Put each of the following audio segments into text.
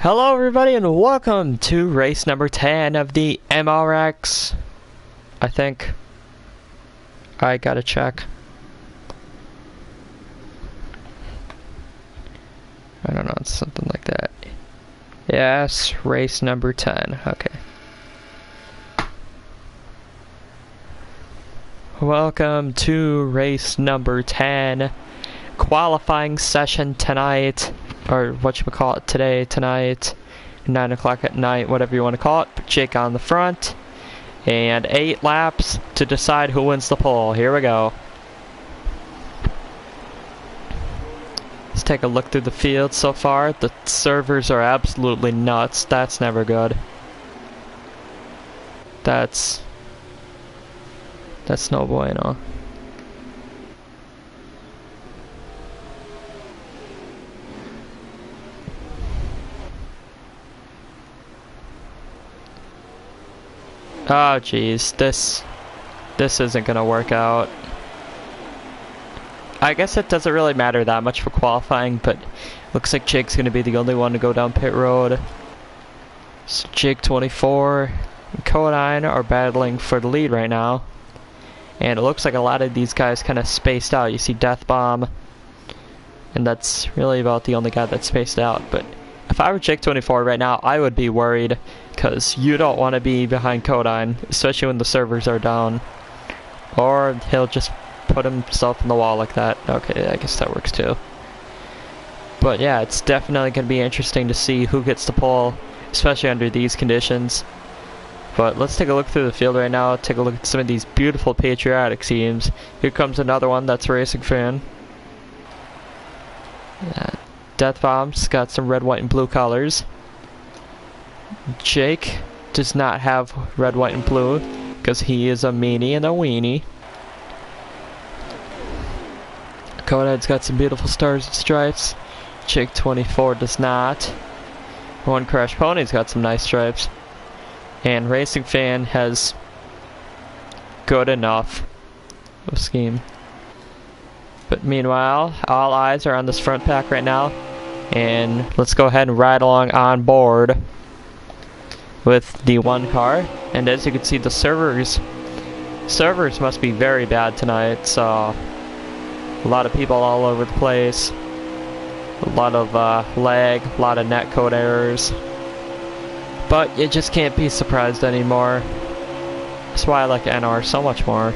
Hello everybody and welcome to race number 10 of the MRX. I think. I gotta check. I don't know, it's something like that. Yes, race number 10. Okay. Welcome to race number 10. Qualifying session tonight. Or whatchamacallit today, tonight, 9 o'clock at night, whatever you want to call it. Jake on the front, and 8 laps to decide who wins the pole. Here we go. Let's take a look through the field so far. The servers are absolutely nuts. That's never good. That's no bueno. Oh jeez, this isn't gonna work out. I guess it doesn't really matter that much for qualifying, but looks like Jake's gonna be the only one to go down pit road. So Jake 24 and Co9 are battling for the lead right now. And it looks like a lot of these guys kind of spaced out. You see Death Bomb, and that's really about the only guy that's spaced out. But if I were Jake 24 right now, I would be worried, because you don't want to be behind Co9, especially when the servers are down. Or he'll just put himself in the wall like that. Okay, I guess that works too. But yeah, it's definitely going to be interesting to see who gets the pole, especially under these conditions. But let's take a look through the field right now, take a look at some of these beautiful patriotic teams. Here comes another one that's a racing fan. Death Bomb's got some red, white, and blue colors. Jake does not have red, white, and blue because he is a meanie and a weenie. Conehead's got some beautiful stars and stripes. Jake 24 does not. One Crash Pony's got some nice stripes. And Racing Fan has good enough of a scheme. But meanwhile, all eyes are on this front pack right now. And let's go ahead and ride along on board with the one car. And as you can see, the servers must be very bad tonight. So a lot of people all over the place, a lot of lag, a lot of netcode errors. But you just can't be surprised anymore. That's why I like NR so much more.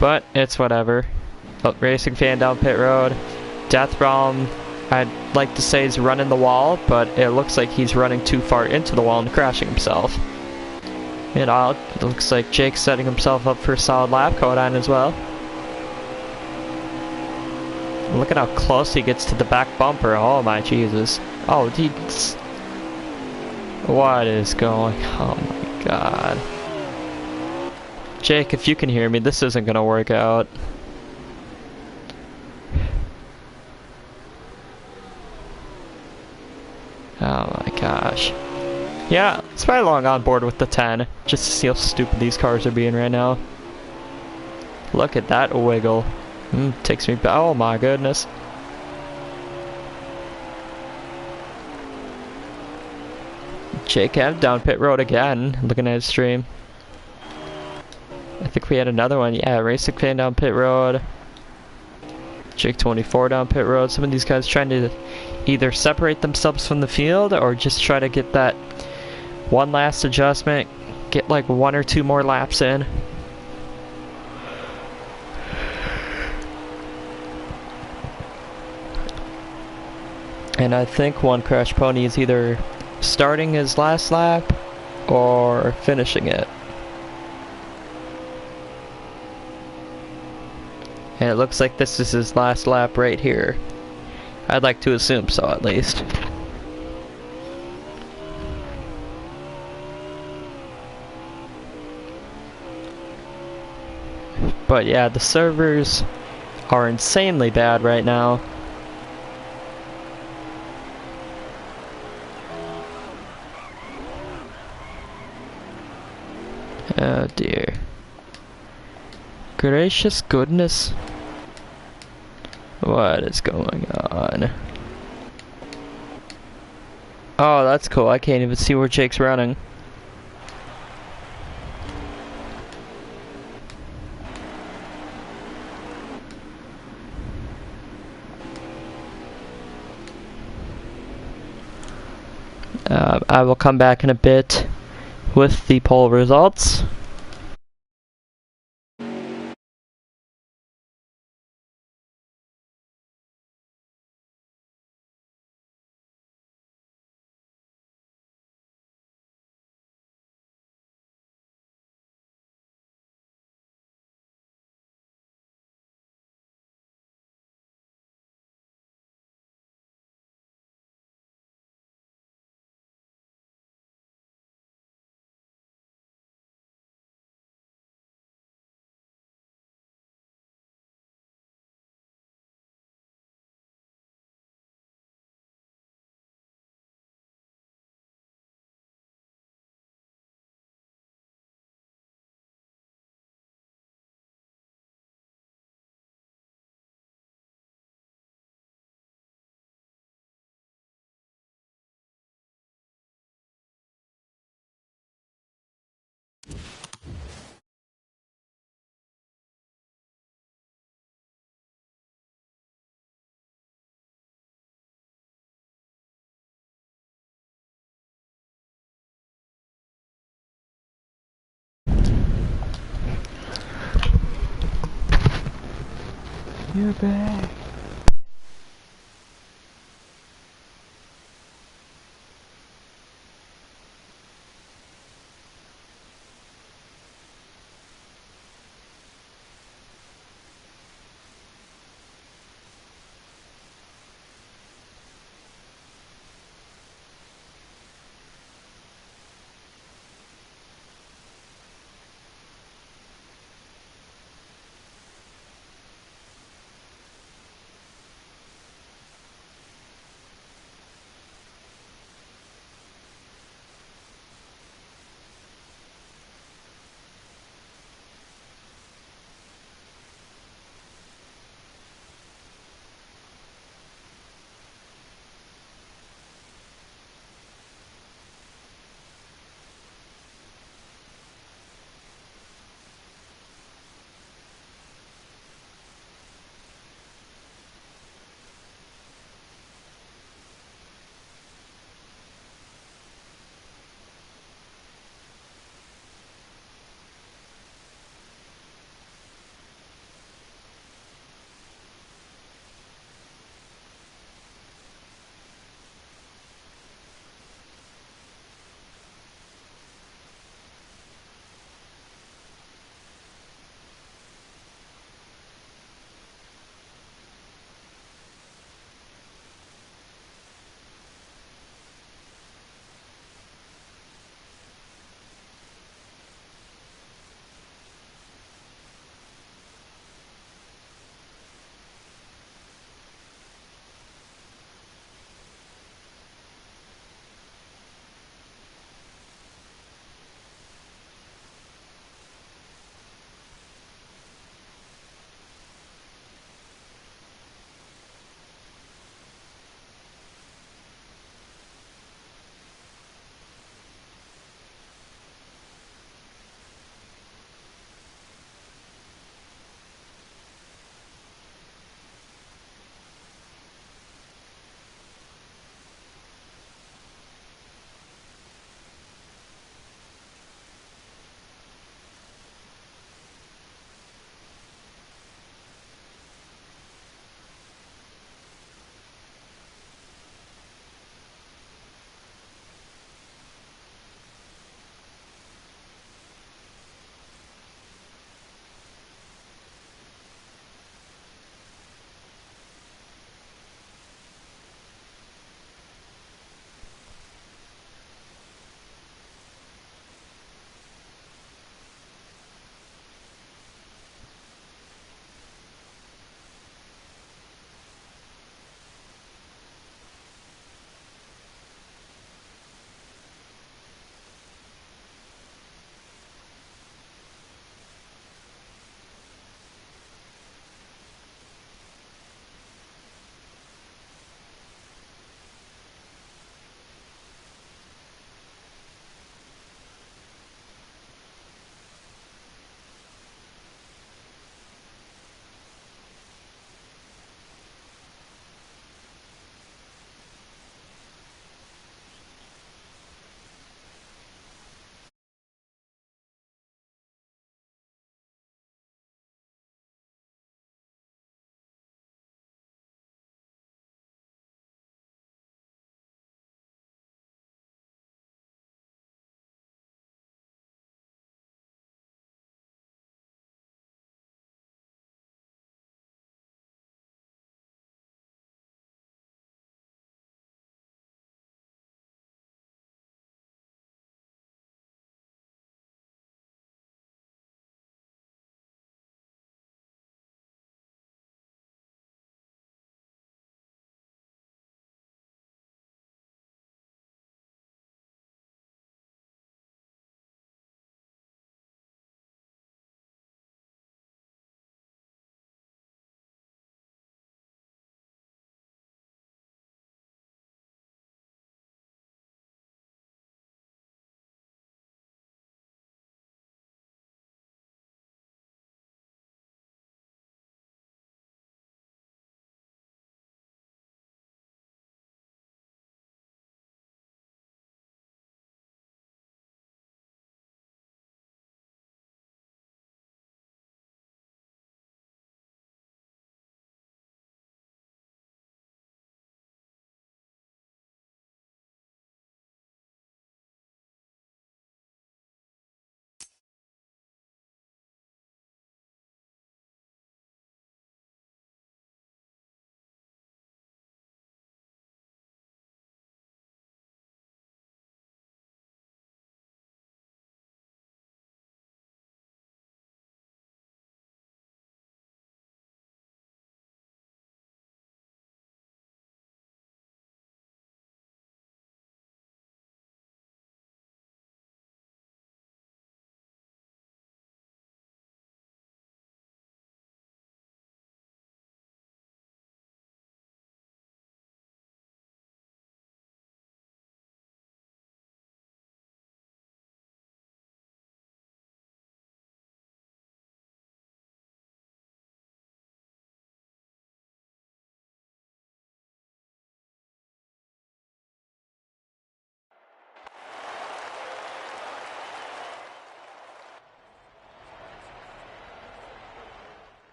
But it's whatever. Oh, Racing Fan down pit road. Death Bomb, I'd like to say, is running the wall, but it looks like he's running too far into the wall and crashing himself. And it looks like Jake's setting himself up for a solid lap. Co9 as well. Look at how close he gets to the back bumper. Oh my Jesus. Oh, he's... What is going on? Oh my God. Jake, if you can hear me, this isn't gonna work out. Oh my gosh. Yeah, let's ride along on board with the 10, just to see how stupid these cars are being right now. Look at that wiggle. Takes me back. Oh my goodness. Jake down pit road again, looking at his stream. I think we had another one. Yeah, Racing Fan down pit road. Jake 24 down pit road. Some of these guys trying to either separate themselves from the field or just try to get that one last adjustment, get like 1 or 2 more laps in. And I think one Crash Pony is either starting his last lap or finishing it. And it looks like this is his last lap right here. I'd like to assume so, at least. But yeah, the servers are insanely bad right now. Oh dear. Gracious goodness. What is going on? Oh, that's cool. I can't even see where Jake's running. I will come back in a bit with the poll results. You're back.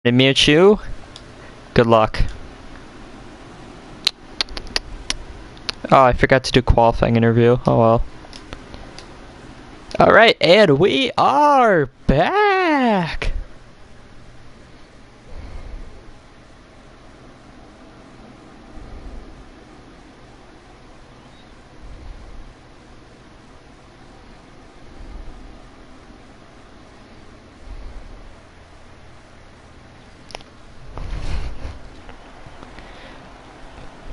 To mute you. Good luck. Oh, I forgot to do qualifying interview. Oh well. Alright, and we are back!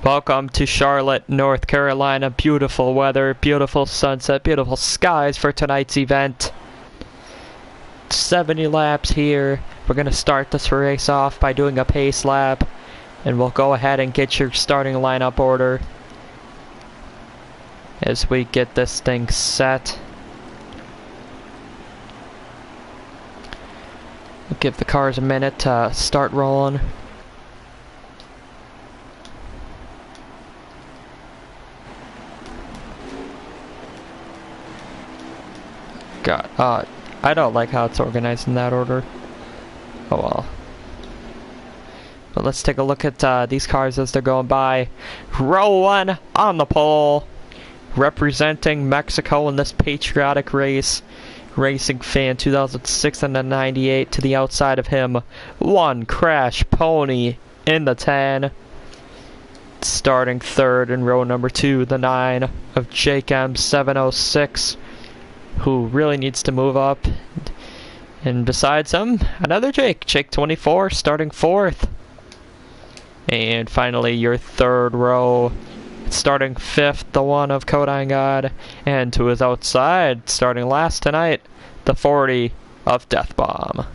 Welcome to Charlotte, North Carolina. Beautiful weather, beautiful sunset, beautiful skies for tonight's event. 70 laps here. We're going to start this race off by doing a pace lap. And we'll go ahead and get your starting lineup order as we get this thing set. We'll give the cars a minute to start rolling. God, I don't like how it's organized in that order. Oh well. But let's take a look at these cars as they're going by. Row 1 on the pole, representing Mexico in this patriotic race. Racing Fan 2006 and the 98 to the outside of him. One Crash Pony in the 10. Starting third in row number 2, the 9 of Jake M706. Who really needs to move up. And besides him, another Jake 24, starting 4th. And finally, your third row, starting 5th, the 1 of Kodine God. And to his outside, starting last tonight, the 40 of Death Bomb.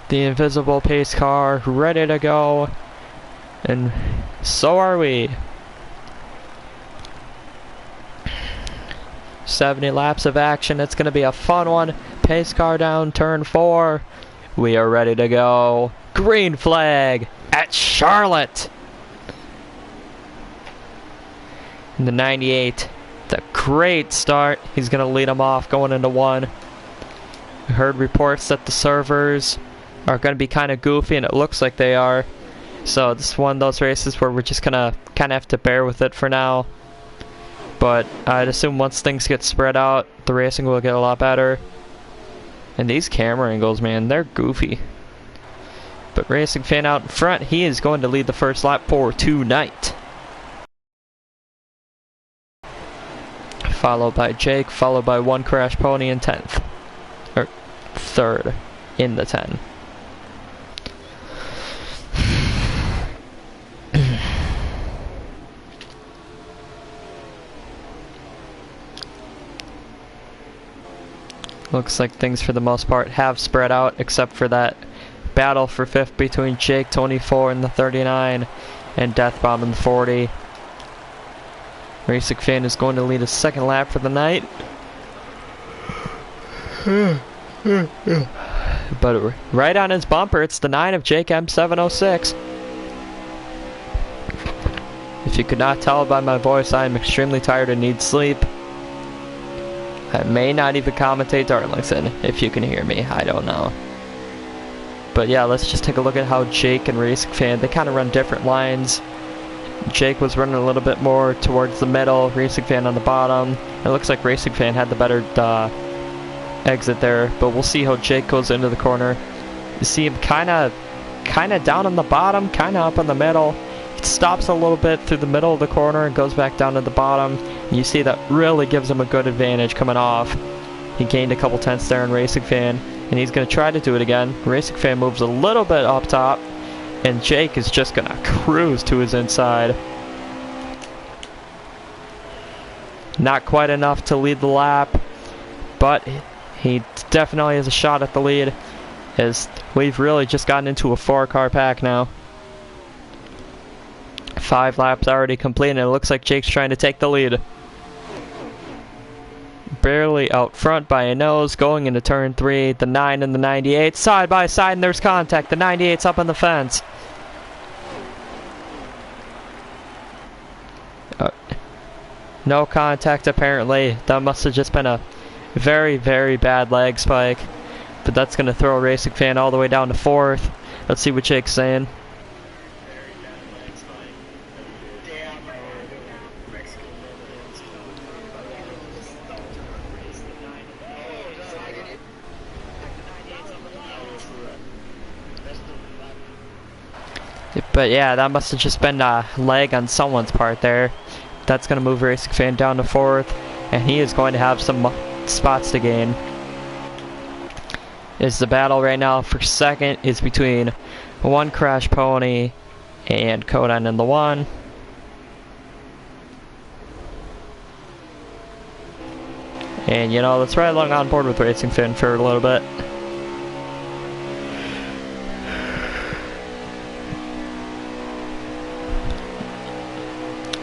The invisible pace car, ready to go. And so are we. 70 laps of action. It's going to be a fun one. Pace car down, turn 4. We are ready to go. Green flag at Charlotte. In the 98. It's a great start. He's going to lead them off going into 1. I heard reports that the servers are going to be kind of goofy, and it looks like they are. So this is one of those races where we're just going to kind of have to bear with it for now. But I'd assume once things get spread out, the racing will get a lot better. And these camera angles, man, they're goofy. But Racing Fan out in front, he is going to lead the first lap for tonight. Followed by Jake, followed by One Crash Pony in 10th. Or 3rd in the 10. Looks like things for the most part have spread out, except for that battle for 5th between Jake 24 and the 39 and Death Bomb in the 40. Racing Fan is going to lead a second lap for the night. But right on his bumper, it's the 9 of Jake M706. If you could not tell by my voice, I am extremely tired and need sleep. I may not even commentate Darlington, if you can hear me, I don't know. But yeah, let's just take a look at how Jake and Racing Fan, they kind of run different lines. Jake was running a little bit more towards the middle, Racing Fan on the bottom. It looks like Racing Fan had the better exit there, but we'll see how Jake goes into the corner. You see him kind of down on the bottom, kind of up in the middle. It stops a little bit through the middle of the corner and goes back down to the bottom. You see that really gives him a good advantage coming off. He gained a couple tenths there in Racing Fan, and he's going to try to do it again. Racing Fan moves a little bit up top, and Jake is just going to cruise to his inside. Not quite enough to lead the lap, but he definitely has a shot at the lead, as we've really just gotten into a 4-car pack now. 5 laps already complete, and it looks like Jake's trying to take the lead. Barely out front by a nose, going into turn 3, the 9 and the 98, side by side, and there's contact. The 98's up on the fence. No contact apparently. That must have just been a very, very bad leg spike. But that's going to throw Racing Fan all the way down to 4th. Let's see what Jake's saying. But yeah, that must have just been a lag on someone's part there. That's going to move Racing Fan down to 4th, and he is going to have some spots to gain. Is the battle right now for 2nd is between One Crash Pony and Kodan in the 1. And you know, let's ride along on board with Racing Fan for a little bit.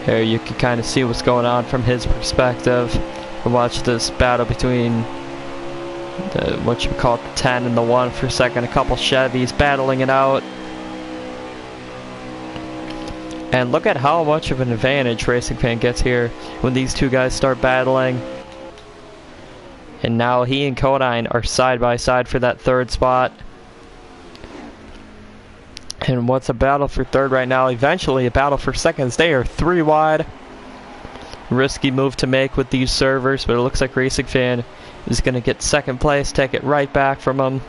Here you can kind of see what's going on from his perspective. And watch this battle between the, what you call it, the 10 and the 1 for 2nd. A couple Chevys battling it out. And look at how much of an advantage Racing Fan gets here when these two guys start battling. And now he and Kodine are side by side for that 3rd spot. And what's a battle for 3rd right now? Eventually a battle for 2nd. They are 3 wide. Risky move to make with these servers, but it looks like Racing Fan is going to get 2nd place, take it right back from him.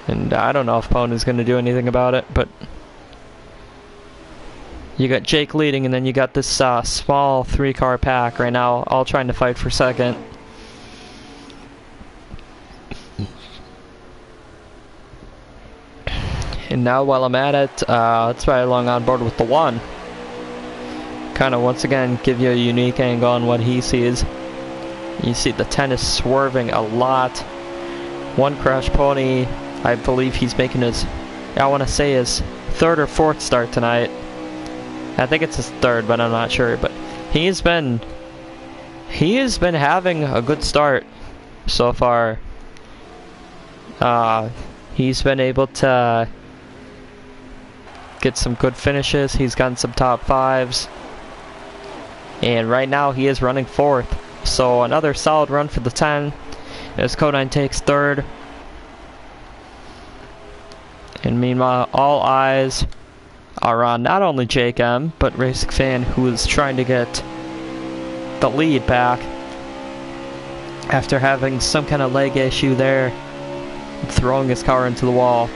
And I don't know if Pony's going to do anything about it, but you got Jake leading, and then you got this small 3-car pack right now, all trying to fight for 2nd. And now while I'm at it, let's ride along on board with the 1. Kind of once again give you a unique angle on what he sees. You see the 10 is swerving a lot. One Crash Pony, I believe he's making his, I want to say his 3rd or 4th start tonight. I think it's his 3rd, but I'm not sure. But he has been having a good start so far. He's been able to get some good finishes. He's gotten some top 5s. And right now he is running 4th. So another solid run for the 10 as Kodine takes 3rd. And meanwhile, all eyes are on not only Jake M, but Racing Fan, who is trying to get the lead back after having some kind of leg issue there, throwing his car into the wall.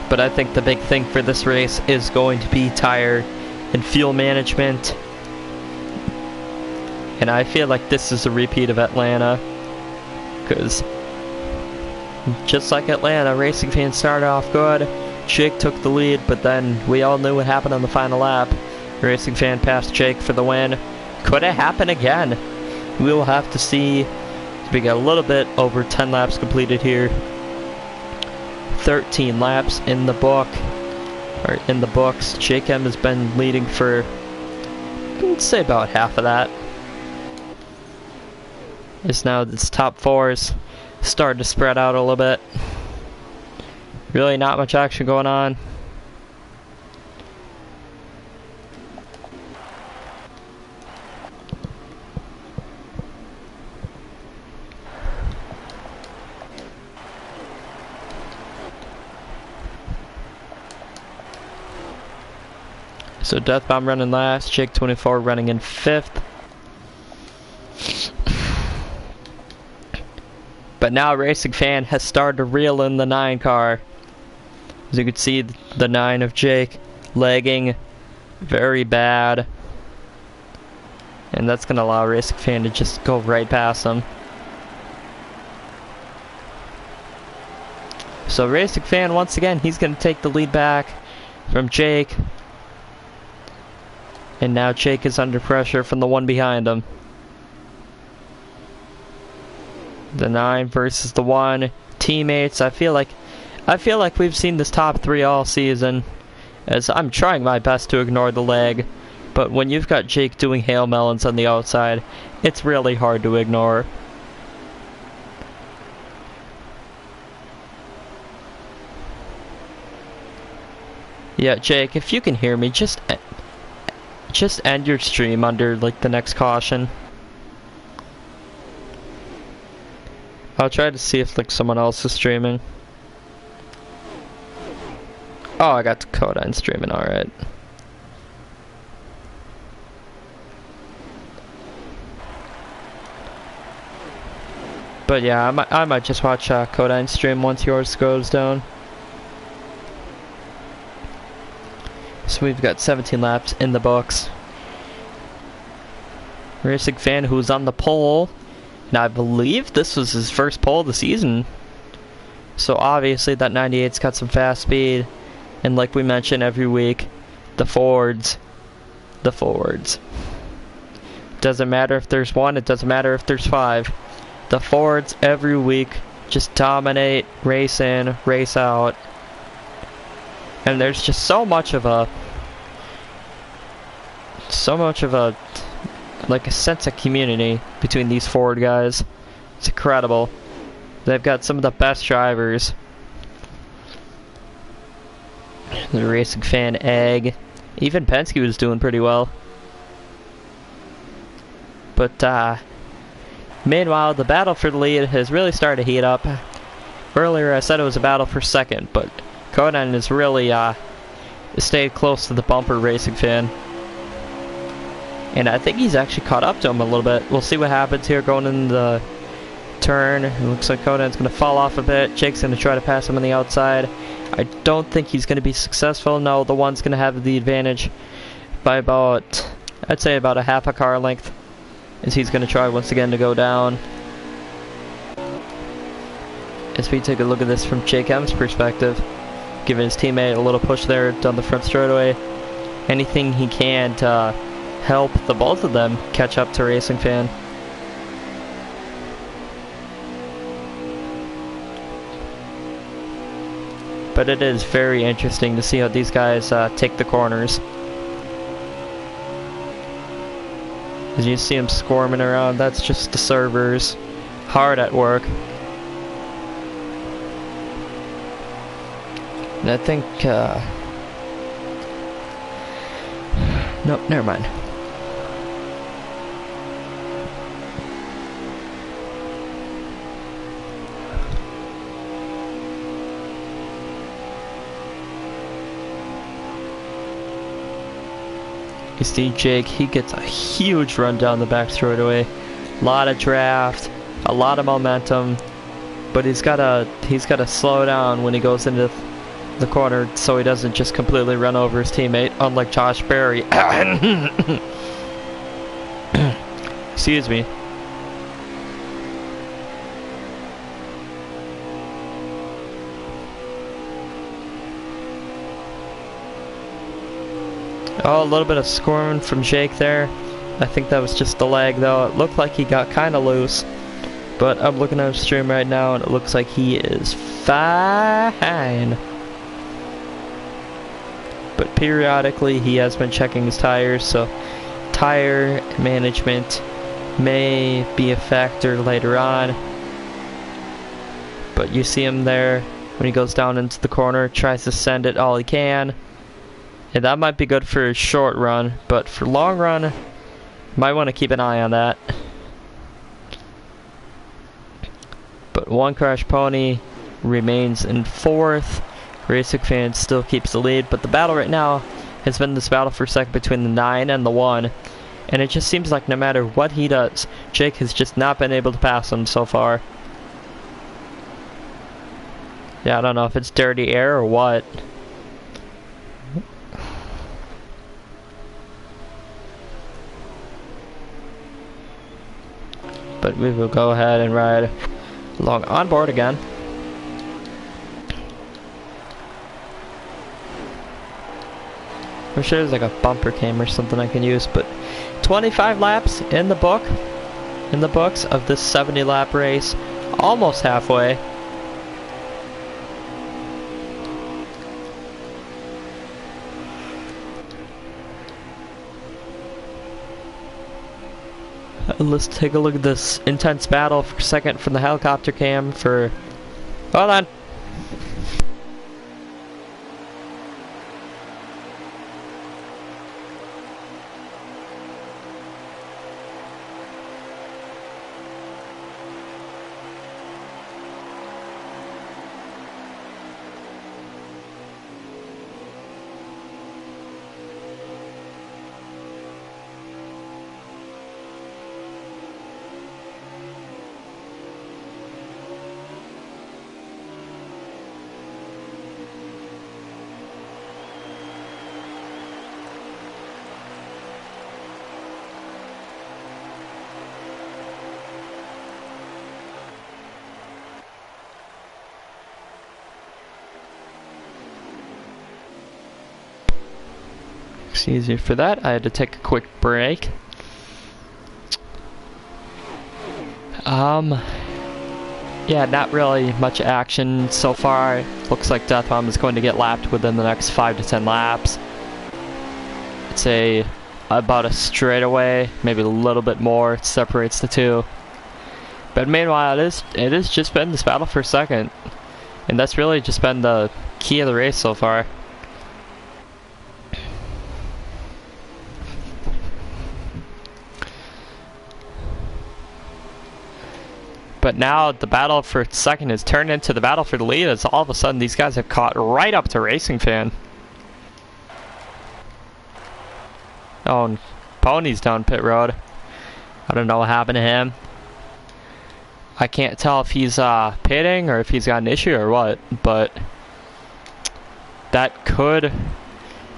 But I think the big thing for this race is going to be tire and fuel management. And I feel like this is a repeat of Atlanta, because just like Atlanta, Racing Fan started off good. Jake took the lead, but then we all knew what happened on the final lap. Racing Fan passed Jake for the win. Could it happen again? We will have to see. We got a little bit over 10 laps completed here. 13 laps in the book, or in the books. Jake M has been leading for, let's say, about half of that. Is now this top 4's starting to spread out a little bit. Really not much action going on. So Death Bomb running last, Jake 24 running in 5th. But now Racing Fan has started to reel in the 9 car. As you can see, the 9 of Jake lagging very bad. And that's going to allow Racing Fan to just go right past him. So Racing Fan, once again, he's going to take the lead back from Jake. And now Jake is under pressure from the one behind him. The 9 versus the 1. Teammates, I feel like we've seen this top 3 all season, as I'm trying my best to ignore the lag, but when you've got Jake doing Hail Melons on the outside, it's really hard to ignore. Yeah, Jake, if you can hear me, just end your stream under like the next caution. I'll try to see if like someone else is streaming. Oh, I got Codine streaming, alright. But yeah, I might just watch Codine stream once yours goes down. So we've got 17 laps in the books. Racing Fan, who's on the pole, and I believe this was his first pole of the season. So obviously that 98's got some fast speed, and like we mention every week, the Fords. Doesn't matter if there's one, it doesn't matter if there's five. The Fords every week just dominate, race in, race out. And there's just so much of a like a sense of community between these Ford guys. It's incredible. They've got some of the best drivers. The Racing Fan egg. Even Penske was doing pretty well. But meanwhile, the battle for the lead has really started to heat up. Earlier I said it was a battle for second, but Conan has really stayed close to the bumper, Racing Fan. And I think he's actually caught up to him a little bit. We'll see what happens here going in the turn. It looks like Conan's going to fall off a bit. Jake's going to try to pass him on the outside. I don't think he's going to be successful. No, the one's going to have the advantage by about, I'd say about a half a car length, as he's going to try once again to go down. As we take a look at this from Jake M's perspective, giving his teammate a little push there down the front straightaway. Anything he can to help the both of them catch up to Racing Fan. But it is very interesting to see how these guys take the corners. As you see them squirming around, that's just the servers hard at work. And I think, nope, never mind. You see Jake, he gets a huge run down the back straightaway. A lot of draft, a lot of momentum, but he's gotta slow down when he goes into the corner so he doesn't just completely run over his teammate, unlike Josh Berry. Excuse me. Oh, a little bit of squirming from Jake there. I think that was just the lag though. It looked like he got kind of loose. But I'm looking at his stream right now and it looks like he is fine. But periodically he has been checking his tires, so tire management may be a factor later on. But you see him there when he goes down into the corner, tries to send it all he can. And that might be good for a short run, but for long run, might want to keep an eye on that. But One Crash Pony remains in fourth. Racing Fan still keeps the lead, but the battle right now has been this battle for second between the 9 and the 1. And it just seems like no matter what he does, Jake has just not been able to pass him so far. Yeah, I don't know if it's dirty air or what. But we will go ahead and ride along on board again. I'm sure there's like a bumper cam or something I can use, but 25 laps in the books of this 70 lap race, almost halfway. Let's take a look at this intense battle for second from the helicopter cam for... Hold on. Excuse me for that. I had to take a quick break. Yeah, not really much action so far. Looks like Death Bomb is going to get lapped within the next 5 to 10 laps. It's about a straightaway, maybe a little bit more separates the two. But meanwhile, it has just been this battle for second, and that's really just been the key of the race so far. But now the battle for second has turned into the battle for the lead, as all of a sudden these guys have caught right up to Racing Fan. Oh, and Pony's down pit road. I don't know what happened to him. I can't tell if he's pitting or if he's got an issue or what, but that could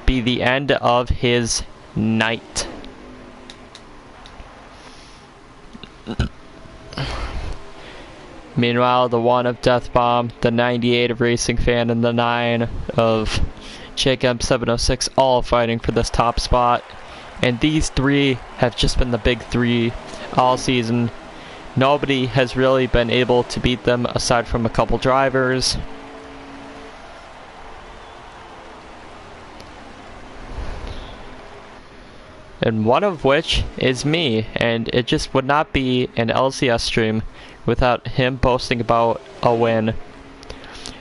be the end of his night. Meanwhile, the 1 of Death Bomb, the 98 of Racing Fan, and the 9 of Jacob 706 all fighting for this top spot. And these three have just been the big three all season. Nobody has really been able to beat them aside from a couple drivers. And one of which is me, and it just would not be an LCS stream without him boasting about a win.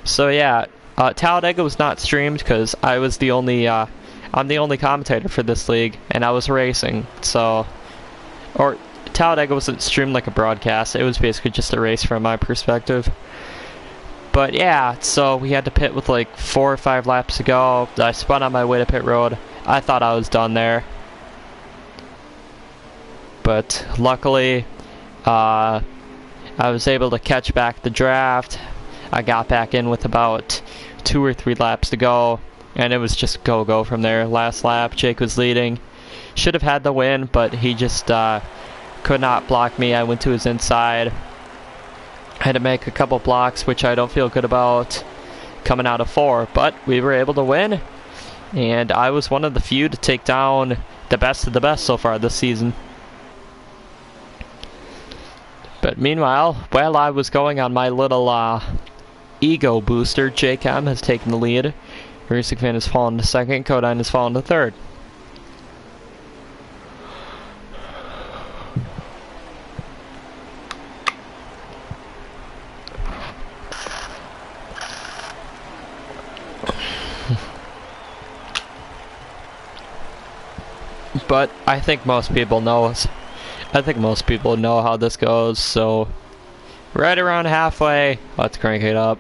So yeah, Talladega was not streamed because I was the only, I'm the only commentator for this league, and I was racing, so, or Talladega wasn't streamed like a broadcast, it was basically just a race from my perspective. But yeah, so we had to pit with like 4 or 5 laps to go. I spun on my way to pit road. I thought I was done there. But luckily, I was able to catch back the draft. I got back in with about 2 or 3 laps to go, and it was just go from there. Last lap, Jake was leading. Should have had the win, but he just could not block me. I went to his inside. I had to make a couple blocks, which I don't feel good about coming out of 4, but we were able to win, and I was one of the few to take down the best of the best so far this season. But meanwhile, while I was going on my little ego booster, Jake M has taken the lead. Racing Fan has fallen to second, Codine has fallen to third. But I think most people know how this goes, so right around halfway, let's crank it up.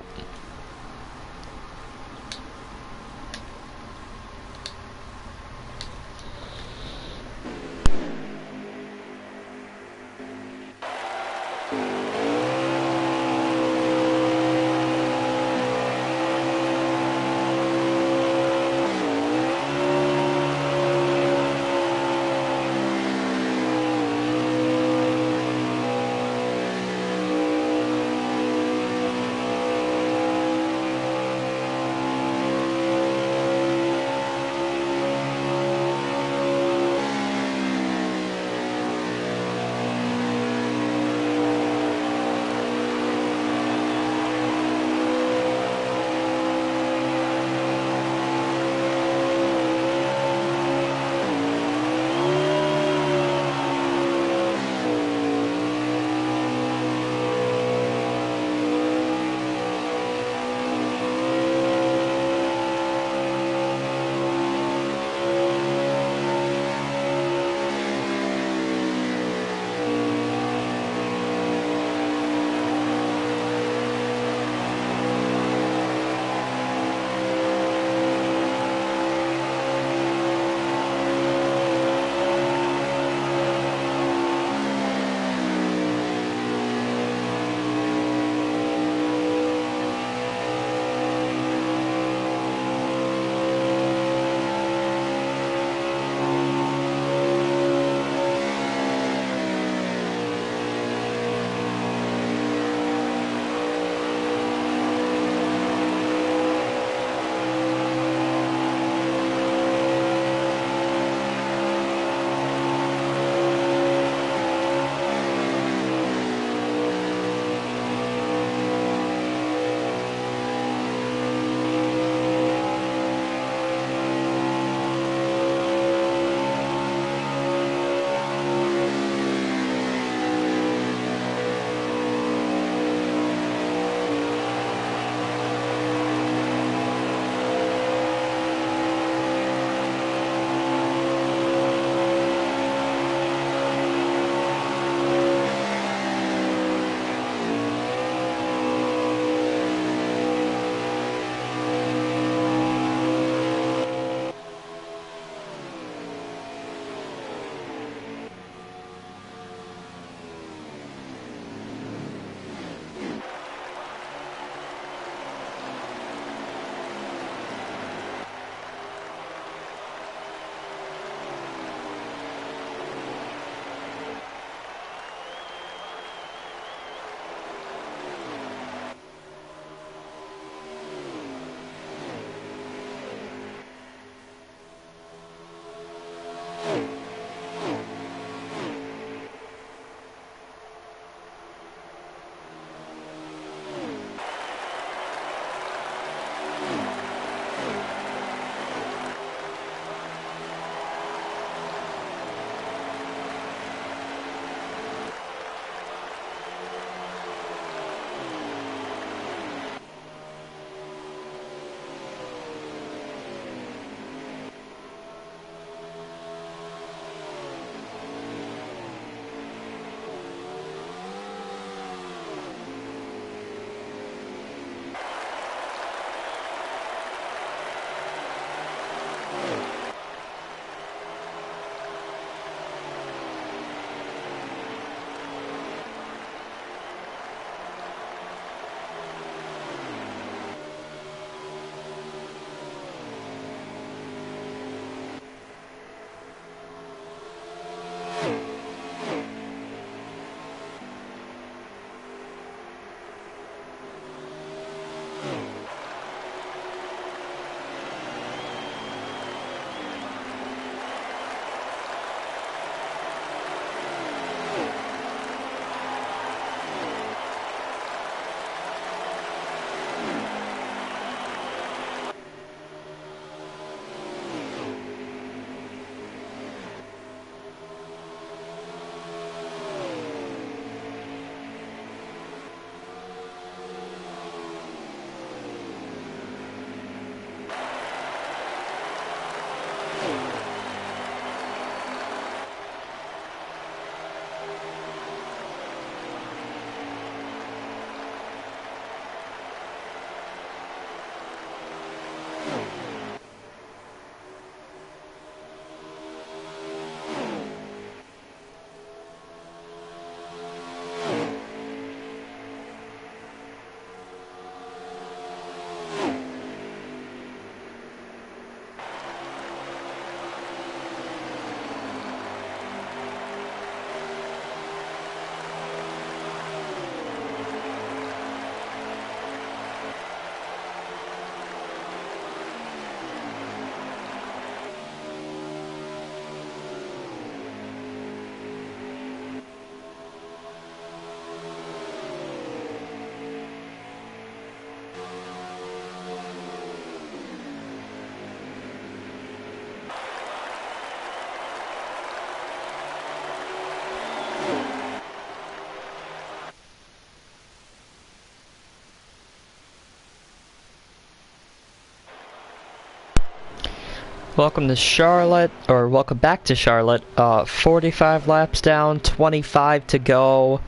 Welcome to Charlotte, or welcome back to Charlotte. 45 laps down, 25 to go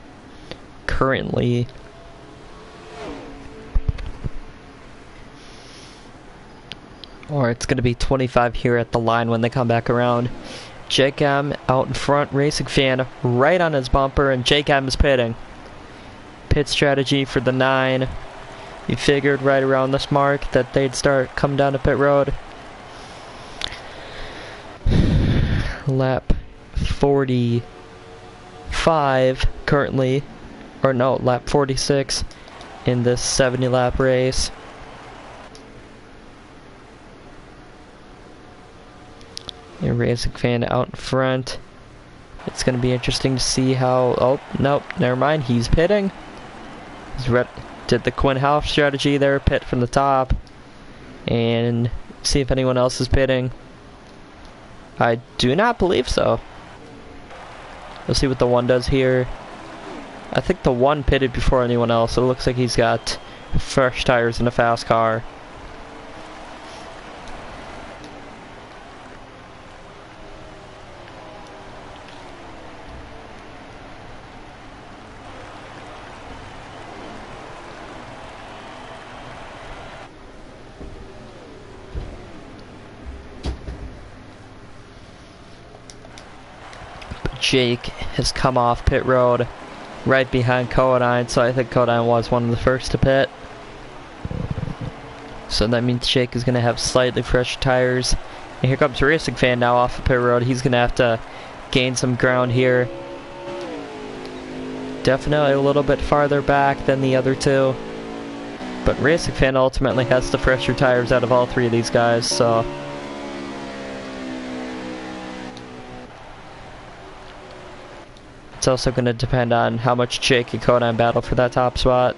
currently. Or it's going to be 25 here at the line when they come back around. Jake M out in front, racing fan right on his bumper, and Jake M is pitting. Pit strategy for the 9. You figured right around this mark that they'd start coming down to pit road. Lap 45 currently, or no, lap 46 in this 70 lap race. A racing fan out in front. It's going to be interesting to see how, oh, nope, never mind, he's pitting. Did the Quinn Half strategy there, pit from the top, and see if anyone else is pitting. I do not believe so. We'll see what the 1 does here. I think the 1 pitted before anyone else. It looks like he's got fresh tires in a fast car. Jake has come off pit road right behind Kodine, so I think Kodine was one of the first to pit. So that means Jake is going to have slightly fresher tires. And here comes Racing Fan now off of pit road. He's going to have to gain some ground here. Definitely a little bit farther back than the other 2. But Racing Fan ultimately has the fresher tires out of all 3 of these guys, so... It's also going to depend on how much Jake and Kodine battle for that top spot.